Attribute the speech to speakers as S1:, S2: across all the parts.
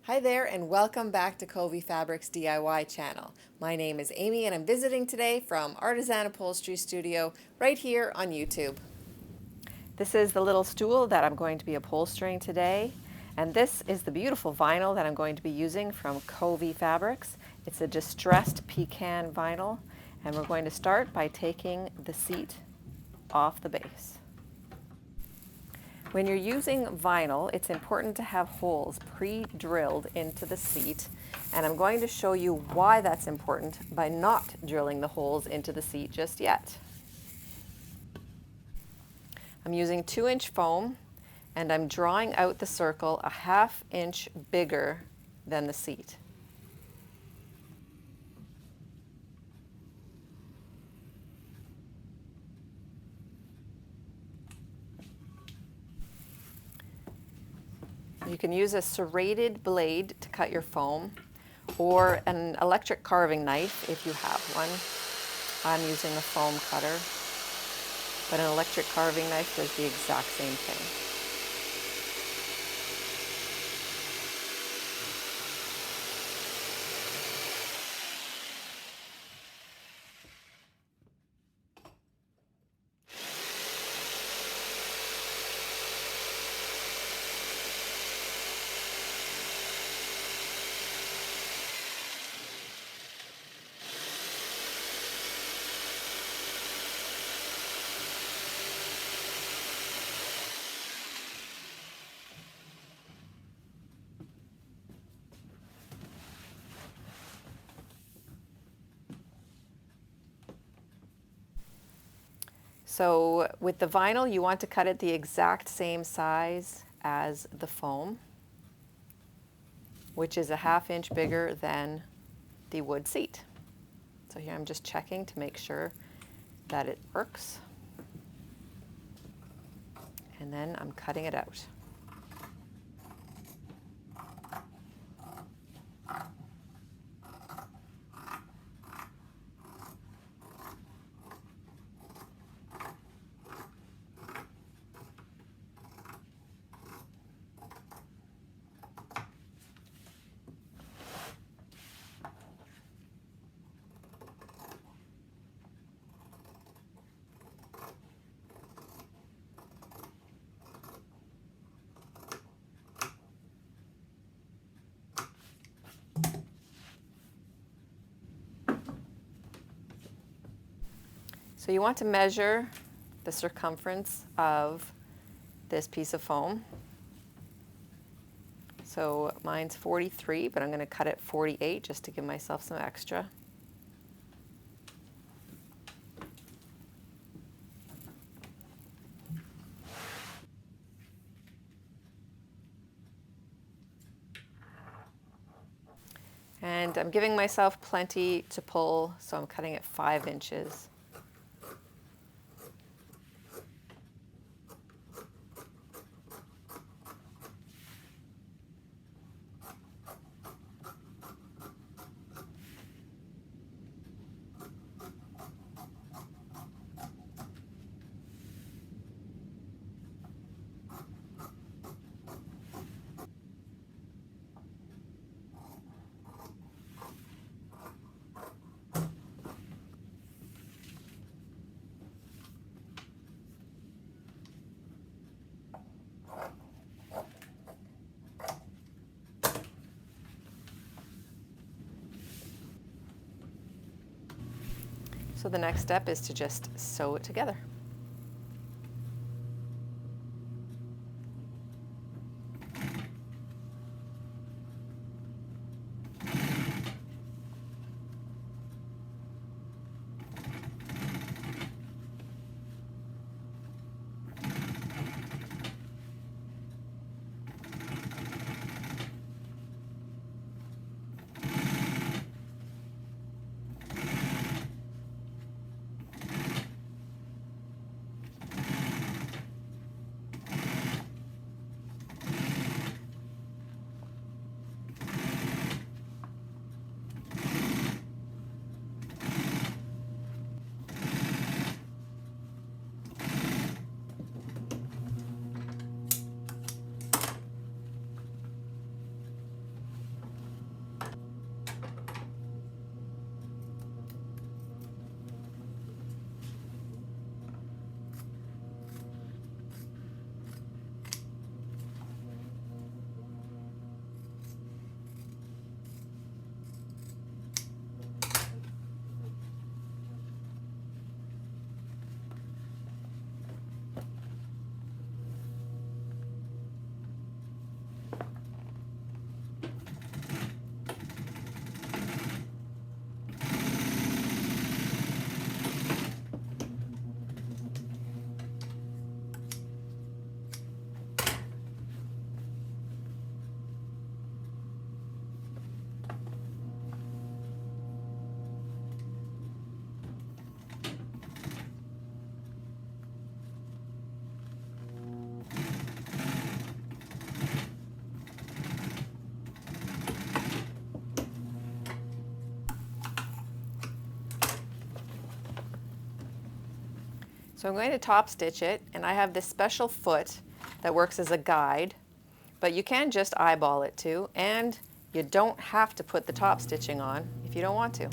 S1: Hi there and welcome back to Covey Fabrics DIY channel. My name is Amy and I'm visiting today from Artisan Upholstery Studio right here on YouTube. This is the little stool that I'm going to be upholstering today, and this is the beautiful vinyl that I'm going to be using from Covey Fabrics. It's a distressed pecan vinyl, and we're going to start by taking the seat off the base. When you're using vinyl, it's important to have holes pre-drilled into the seat, and I'm going to show you why that's important by not drilling the holes into the seat just yet. I'm using 2-inch foam, and I'm drawing out the circle a 1/2 inch bigger than the seat. You can use a serrated blade to cut your foam, or an electric carving knife if you have one. I'm using a foam cutter, but an electric carving knife does the exact same thing. So with the vinyl, you want to cut it the exact same size as the foam, which is a 1/2 inch bigger than the wood seat. So here I'm just checking to make sure that it works. And then I'm cutting it out. So you want to measure the circumference of this piece of foam. So mine's 43, but I'm going to cut it 48 just to give myself some extra. And I'm giving myself plenty to pull, so I'm cutting it 5 inches. So the next step is to just sew it together. So I'm going to top stitch it, and I have this special foot that works as a guide, but you can just eyeball it too, and you don't have to put the top stitching on if you don't want to.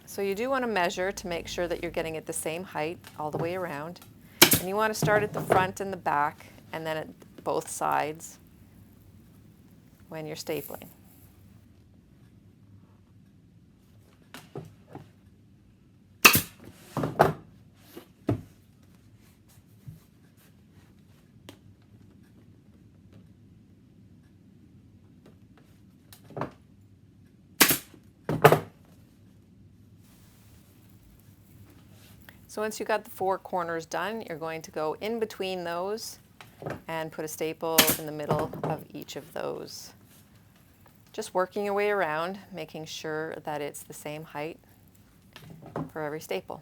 S1: So you do want to measure to make sure that you're getting it the same height all the way around. And you want to start at the front and the back, and then at both sides when you're stapling. So once you've got the four corners done, you're going to go in between those and put a staple in the middle of each of those. Just working your way around, making sure that it's the same height for every staple.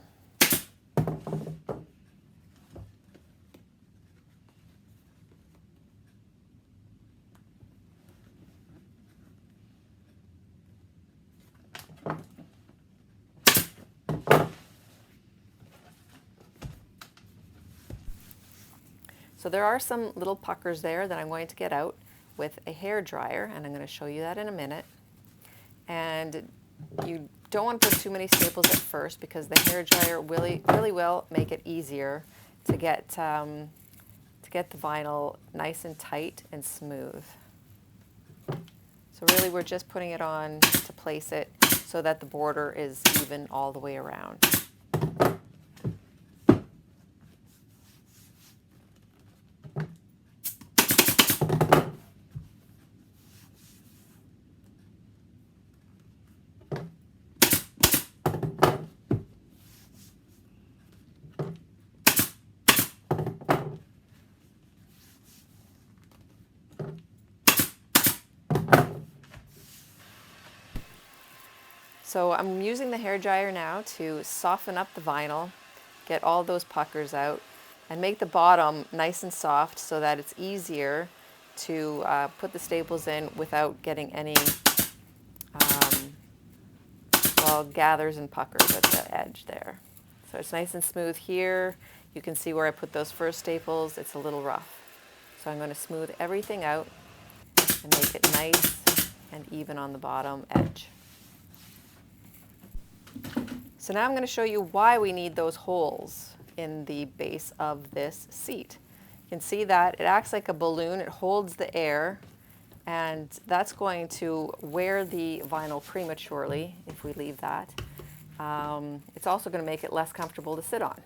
S1: So there are some little puckers there that I'm going to get out with a hair dryer, and I'm going to show you that in a minute. And you don't want to put too many staples at first because the hair dryer really will make it easier to get the vinyl nice and tight and smooth. So really we're just putting it on to place it so that the border is even all the way around. So I'm using the hair dryer now to soften up the vinyl, get all those puckers out, and make the bottom nice and soft so that it's easier to put the staples in without getting any, well, gathers and puckers at the edge there. So it's nice and smooth here. You can see where I put those first staples, it's a little rough. So I'm going to smooth everything out and make it nice and even on the bottom edge. So now I'm going to show you why we need those holes in the base of this seat. You can see that it acts like a balloon. It holds the air, and that's going to wear the vinyl prematurely if we leave that. It's also going to make it less comfortable to sit on.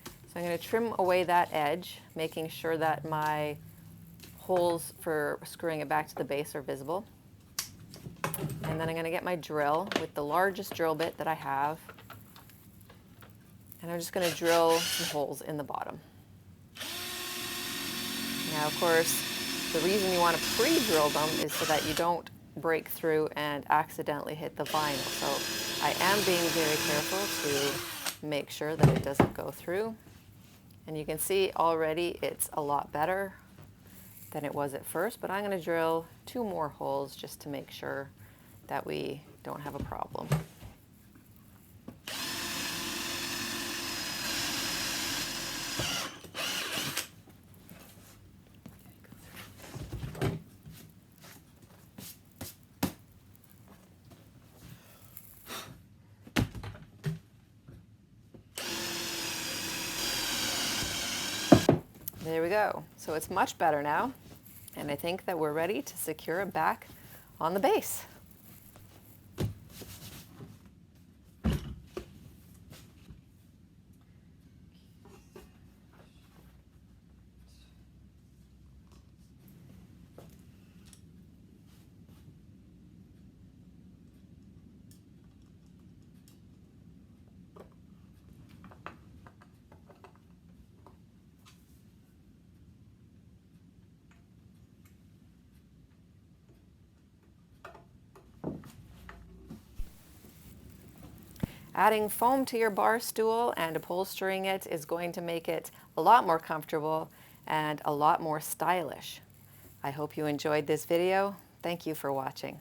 S1: So I'm going to trim away that edge, making sure that my holes for screwing it back to the base are visible. And then I'm going to get my drill with the largest drill bit that I have, and I'm just going to drill some holes in the bottom. Now, of course, the reason you want to pre-drill them is so that you don't break through and accidentally hit the vinyl. So I am being very careful to make sure that it doesn't go through. And you can see already it's a lot better than it was at first, but I'm going to drill 2 more holes just to make sure that we don't have a problem. There we go. So it's much better now, and I think that we're ready to secure it back on the base. Adding foam to your bar stool and upholstering it is going to make it a lot more comfortable and a lot more stylish. I hope you enjoyed this video. Thank you for watching.